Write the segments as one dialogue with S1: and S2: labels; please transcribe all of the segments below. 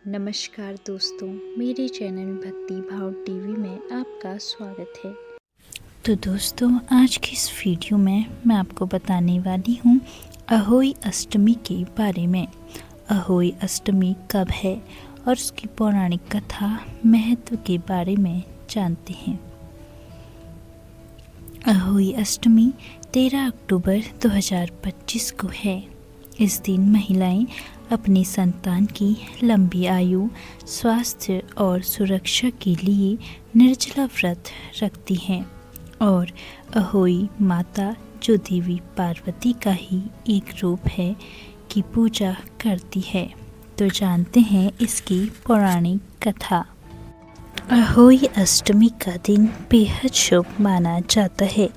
S1: नमस्कार दोस्तों, मेरे चैनल भक्ति भाव टीवी में आपका स्वागत है। तो दोस्तों, आज की इस वीडियो में मैं आपको बताने वाली हूँ अहोई अष्टमी के बारे में। अहोई अष्टमी कब है और उसकी पौराणिक कथा महत्व के बारे में जानते हैं। अहोई अष्टमी 13 अक्टूबर 2025 को है। इस दिन महिलाएं अपनी संतान की लंबी आयु, स्वास्थ्य और सुरक्षा के लिए निर्जला व्रत रखती हैं और अहोई माता, जो देवी पार्वती का ही एक रूप है, की पूजा करती है। तो जानते हैं इसकी पौराणिक कथा। अहोई अष्टमी का दिन बेहद शुभ माना जाता है।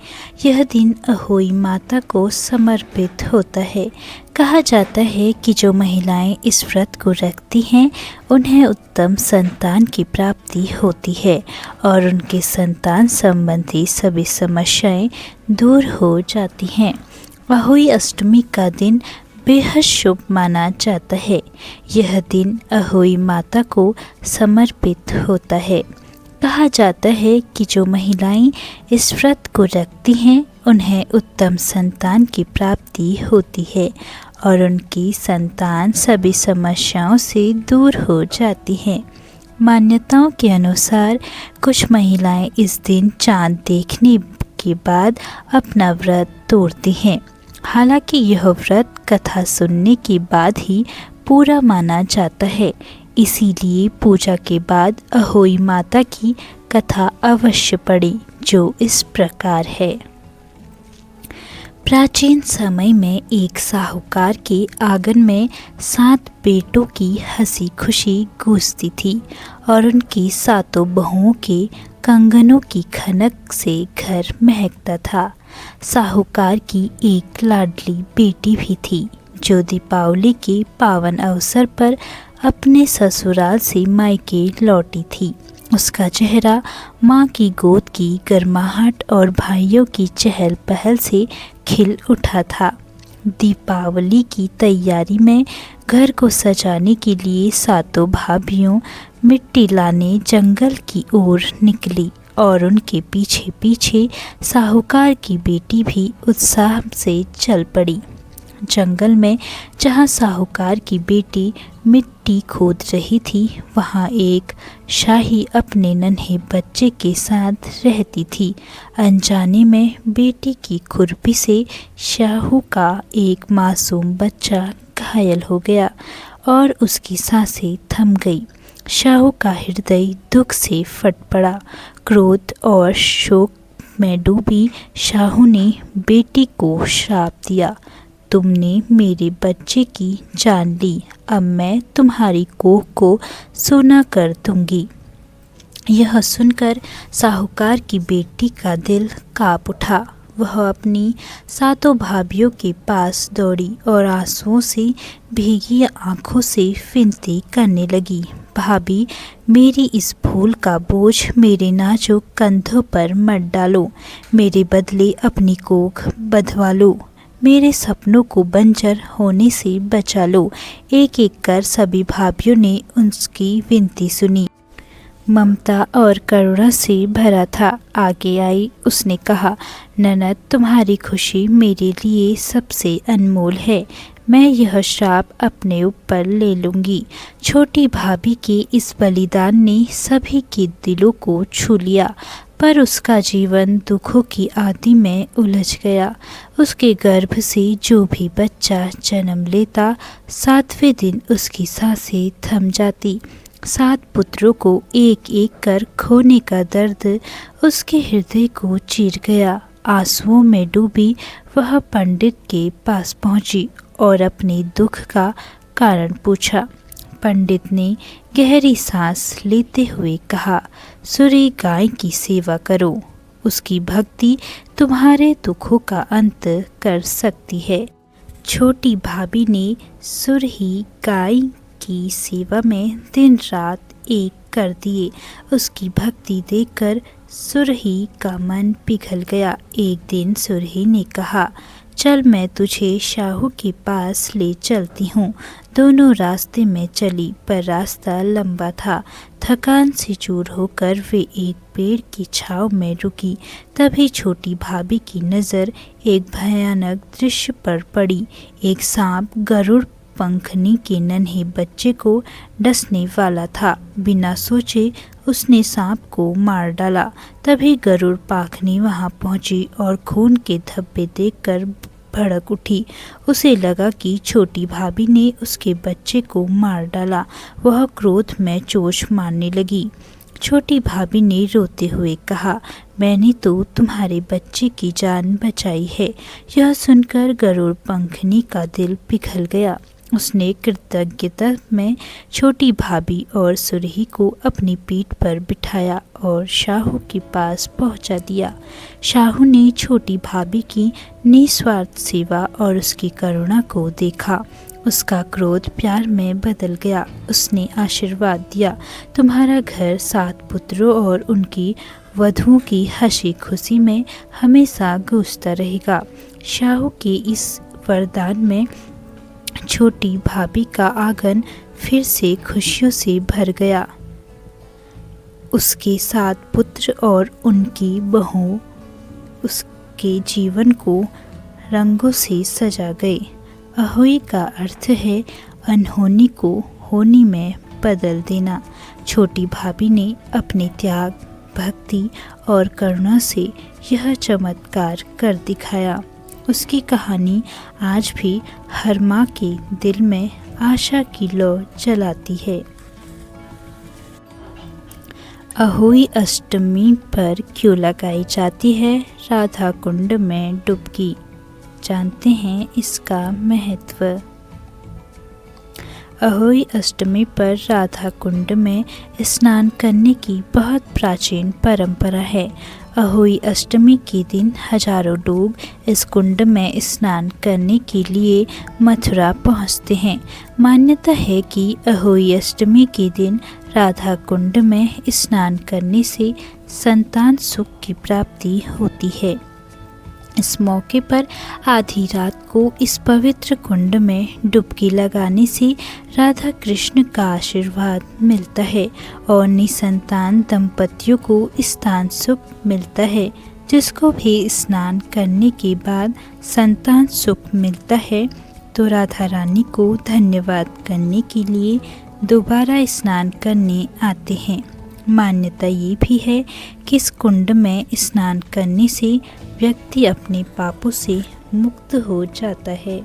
S1: यह दिन अहोई माता को समर्पित होता है। कहा जाता है कि जो महिलाएं इस व्रत को रखती हैं, उन्हें उत्तम संतान की प्राप्ति होती है और उनके संतान संबंधी सभी समस्याएं दूर हो जाती हैं। अहोई अष्टमी का दिन बेहद शुभ माना जाता है। यह दिन अहोई माता को समर्पित होता है। कहा जाता है कि जो महिलाएं इस व्रत को रखती हैं, उन्हें उत्तम संतान की प्राप्ति होती है और उनकी संतान सभी समस्याओं से दूर हो जाती है। मान्यताओं के अनुसार कुछ महिलाएं इस दिन चांद देखने के बाद अपना व्रत तोड़ती हैं। हालांकि यह व्रत कथा सुनने के बाद ही पूरा माना जाता है, इसीलिए पूजा के बाद अहोई माता की कथा अवश्य पढ़ें, जो इस प्रकार है। प्राचीन समय में एक साहूकार के आंगन में 7 बेटों की हंसी खुशी गूंजती थी और उनकी 7 बहुओं के कंगनों की खनक से घर महकता था। साहूकार की एक लाडली बेटी भी थी, जो दीपावली के पावन अवसर पर अपने ससुराल से मायके लौटी थी। उसका चेहरा माँ की गोद की गर्माहट और भाइयों की चहल पहल से खिल उठा था। दीपावली की तैयारी में घर को सजाने के लिए 7 भाभियों मिट्टी लाने जंगल की ओर निकली और उनके पीछे पीछे साहूकार की बेटी भी उत्साह से चल पड़ी। जंगल में जहाँ साहूकार की बेटी मिट्टी खोद रही थी, वहाँ एक शाही अपने नन्हे बच्चे के साथ रहती थी। अनजाने में बेटी की खुरपी से शाहू का एक मासूम बच्चा घायल हो गया और उसकी सांसें थम गई। शाहू का हृदय दुख से फट पड़ा। क्रोध और शोक में डूबी शाहू ने बेटी को श्राप दिया, तुमने मेरे बच्चे की जान ली, अब मैं तुम्हारी कोख को सूना कर दूंगी। यह सुनकर साहूकार की बेटी का दिल कांप उठा। वह अपनी 7 भाभियों के पास दौड़ी और आंसुओं से भीगी आंखों से विनती करने लगी, भाभी, मेरी इस भूल का बोझ मेरे नाजुक कंधों पर मत डालो। मेरे बदले अपनी कोख बंधवा लो। मेरे सपनों को बंजर होने से बचा लो। एक एक कर सभी भाभियों ने उसकी विनती सुनी। ममता और करुणा से भरा था। आगे आई, उसने कहा, ननद, तुम्हारी खुशी मेरे लिए सबसे अनमोल है। मैं यह श्राप अपने ऊपर ले लूँगी। छोटी भाभी के इस बलिदान ने सभी के दिलों को छू लिया, पर उसका जीवन दुखों की आदि में उलझ गया। उसके गर्भ से जो भी बच्चा जन्म लेता, 7वें दिन उसकी सांसें थम जाती। 7 पुत्रों को एक एक कर खोने का दर्द उसके हृदय को चीर गया। आंसुओं में डूबी वह पंडित के पास पहुंची और अपने दुख का कारण पूछा। पंडित ने गहरी सांस लेते हुए कहा, सूर्य गाय की सेवा करो, उसकी भक्ति तुम्हारे दुखों का अंत कर सकती है। छोटी भाभी ने सुरही गाय की सेवा में दिन रात एक कर दिए। उसकी भक्ति देखकर सुरही का मन पिघल गया। एक दिन सुरही ने कहा, चल मैं तुझे शाहू के पास ले चलती हूँ। दोनों रास्ते में चली, पर रास्ता लंबा था। थकान से चूर होकर वे एक पेड़ की छांव में रुकी। तभी छोटी भाभी की नज़र एक भयानक दृश्य पर पड़ी। एक सांप गरुड़ पंखनी के नन्हे बच्चे को डसने वाला था। बिना सोचे उसने सांप को मार डाला। तभी गरुड़ पाखनी वहां पहुंची और खून के धब्बे देखकर भड़क उठी। उसे लगा कि छोटी भाभी ने उसके बच्चे को मार डाला। वह क्रोध में चोंच मारने लगी। छोटी भाभी ने रोते हुए कहा, मैंने तो तुम्हारे बच्चे की जान बचाई है। यह सुनकर गरुड़ पंखनी का दिल पिघल गया। उसने कृतज्ञता में छोटी भाभी और सुरही को अपनी पीठ पर बिठाया और शाहू के पास पहुंचा दिया। शाहू ने छोटी भाभी की निस्वार्थ सेवा और उसकी करुणा को देखा। उसका क्रोध प्यार में बदल गया। उसने आशीर्वाद दिया, तुम्हारा घर 7 पुत्रों और उनकी वधुओं की हंसी खुशी में हमेशा गूंजता रहेगा। शाहू के इस वरदान में छोटी भाभी का आंगन फिर से खुशियों से भर गया। उसके 7 पुत्र और उनकी बहू उसके जीवन को रंगों से सजा गए। अहोई का अर्थ है अनहोनी को होनी में बदल देना। छोटी भाभी ने अपने त्याग, भक्ति और करुणा से यह चमत्कार कर दिखाया। उसकी कहानी आज भी हर माँ के दिल में आशा की लौ जलाती है। अहोई अष्टमी पर क्यों लगाई जाती है राधा कुंड में डुबकी? जानते हैं इसका महत्व। अहोई अष्टमी पर राधा कुंड में स्नान करने की बहुत प्राचीन परंपरा है। अहोई अष्टमी के दिन हजारों लोग इस कुंड में स्नान करने के लिए मथुरा पहुंचते हैं। मान्यता है कि अहोई अष्टमी के दिन राधा कुंड में स्नान करने से संतान सुख की प्राप्ति होती है। इस मौके पर आधी रात को इस पवित्र कुंड में डुबकी लगाने से राधा कृष्ण का आशीर्वाद मिलता है और निसंतान दंपतियों को संतान सुख मिलता है। जिसको भी स्नान करने के बाद संतान सुख मिलता है तो राधा रानी को धन्यवाद करने के लिए दोबारा स्नान करने आते हैं। मान्यता ये भी है कि इस कुंड में स्नान करने से व्यक्ति अपने पापों से मुक्त हो जाता है।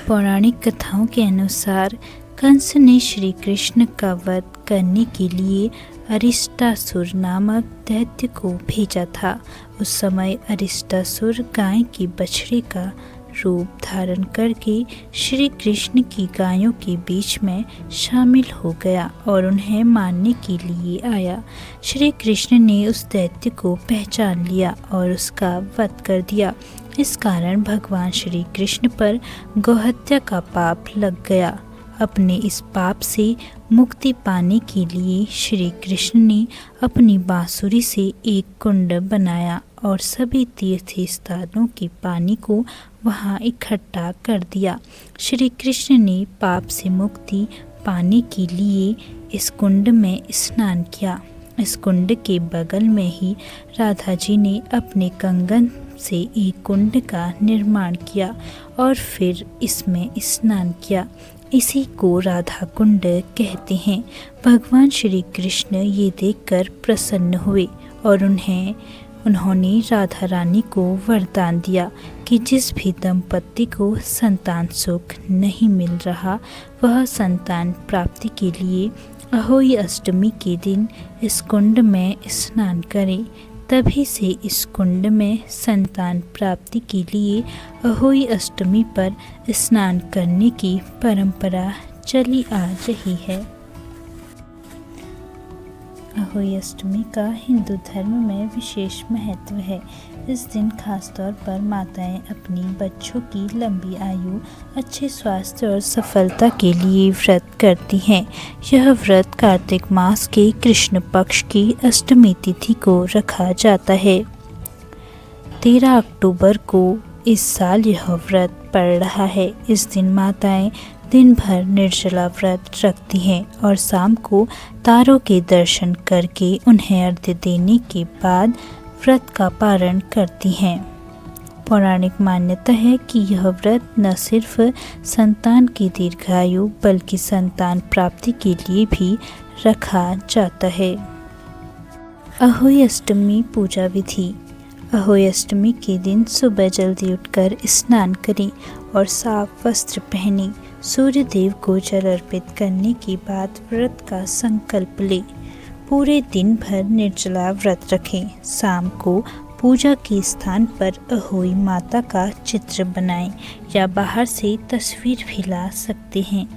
S1: पौराणिक कथाओं के अनुसार कंस ने श्री कृष्ण का वध करने के लिए अरिष्टासुर नामक दैत्य को भेजा था। उस समय अरिष्टासुर गाय के बछड़े का रूप धारण करके श्री कृष्ण की गायों के बीच में शामिल हो गया और उन्हें मारने के लिए आया। श्री कृष्ण ने उस दैत्य को पहचान लिया और उसका वध कर दिया। इस कारण भगवान श्री कृष्ण पर गौहत्या का पाप लग गया। अपने इस पाप से मुक्ति पाने के लिए श्री कृष्ण ने अपनी बांसुरी से एक कुंड बनाया और सभी तीर्थ स्थानों के पानी को वहां इकट्ठा कर दिया। श्री कृष्ण ने पाप से मुक्ति पाने के लिए इस कुंड में स्नान किया। इस कुंड के बगल में ही राधा जी ने अपने कंगन से एक कुंड का निर्माण किया और फिर इसमें स्नान किया। इसी को राधा कुंड कहते हैं। भगवान श्री कृष्ण ये देखकर प्रसन्न हुए और उन्होंने राधा रानी को वरदान दिया कि जिस भी दंपति को संतान सुख नहीं मिल रहा वह संतान प्राप्ति के लिए अहोई अष्टमी के दिन इस कुंड में स्नान करे। तभी से इस कुंड में संतान प्राप्ति के लिए अहोई अष्टमी पर स्नान करने की परंपरा चली आ रही है। अहोई अष्टमी का हिंदू धर्म में विशेष महत्व है। इस दिन खासतौर पर माताएं अपनी बच्चों की लंबी आयु, अच्छे स्वास्थ्य और सफलता के लिए व्रत करती हैं। यह व्रत कार्तिक मास के कृष्ण पक्ष की अष्टमी तिथि को रखा जाता है। 13 अक्टूबर को इस साल यह व्रत पड़ रहा है। इस दिन माताएं दिन भर निर्जला व्रत रखती हैं और शाम को तारों के दर्शन करके उन्हें अर्घ्य देने के बाद व्रत का पारण करती हैं। पौराणिक मान्यता है कि यह व्रत न सिर्फ संतान की दीर्घायु बल्कि संतान प्राप्ति के लिए भी रखा जाता है। अहोई अष्टमी पूजा विधि। अहोई अष्टमी के दिन सुबह जल्दी उठकर स्नान करें और साफ वस्त्र पहने। सूर्य देव को जल अर्पित करने के बाद व्रत का संकल्प लें। पूरे दिन भर निर्जला व्रत रखें। शाम को पूजा के स्थान पर अहोई माता का चित्र बनाएं या बाहर से तस्वीर भी ला सकते हैं।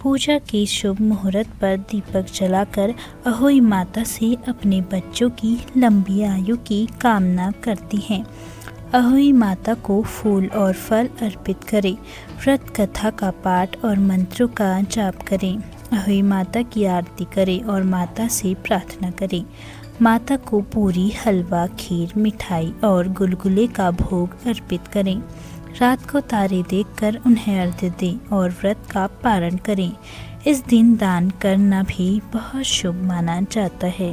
S1: पूजा के शुभ मुहूर्त पर दीपक जलाकर अहोई माता से अपने बच्चों की लंबी आयु की कामना करती हैं। अहोई माता को फूल और फल अर्पित करें। व्रत कथा का पाठ और मंत्रों का जाप करें। अहोई माता की आरती करें और माता से प्रार्थना करें। माता को पूरी, हलवा, खीर, मिठाई और गुलगुले का भोग अर्पित करें। रात को तारे देखकर उन्हें अर्घ्य दें और व्रत का पारण करें। इस दिन दान करना भी बहुत शुभ माना जाता है।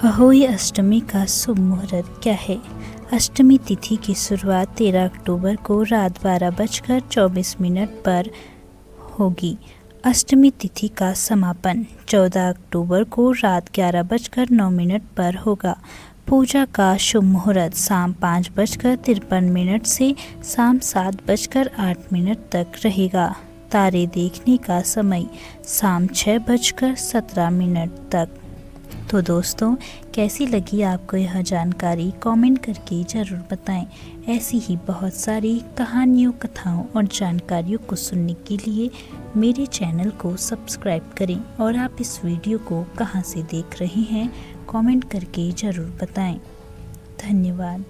S1: अहोई अष्टमी का शुभ मुहूर्त क्या है? अष्टमी तिथि की शुरुआत 13 अक्टूबर को रात 12:24 पर होगी। अष्टमी तिथि का समापन 14 अक्टूबर को रात 11:09 पर होगा। पूजा का शुभ मुहूर्त शाम 5:53 से शाम 7:08 तक रहेगा। तारे देखने का समय शाम 6:17 तक। तो दोस्तों, कैसी लगी आपको यह जानकारी? कमेंट करके ज़रूर बताएं। ऐसी ही बहुत सारी कहानियों, कथाओं और जानकारियों को सुनने के लिए मेरे चैनल को सब्सक्राइब करें। और आप इस वीडियो को कहां से देख रहे हैं, कमेंट करके ज़रूर बताएं। धन्यवाद।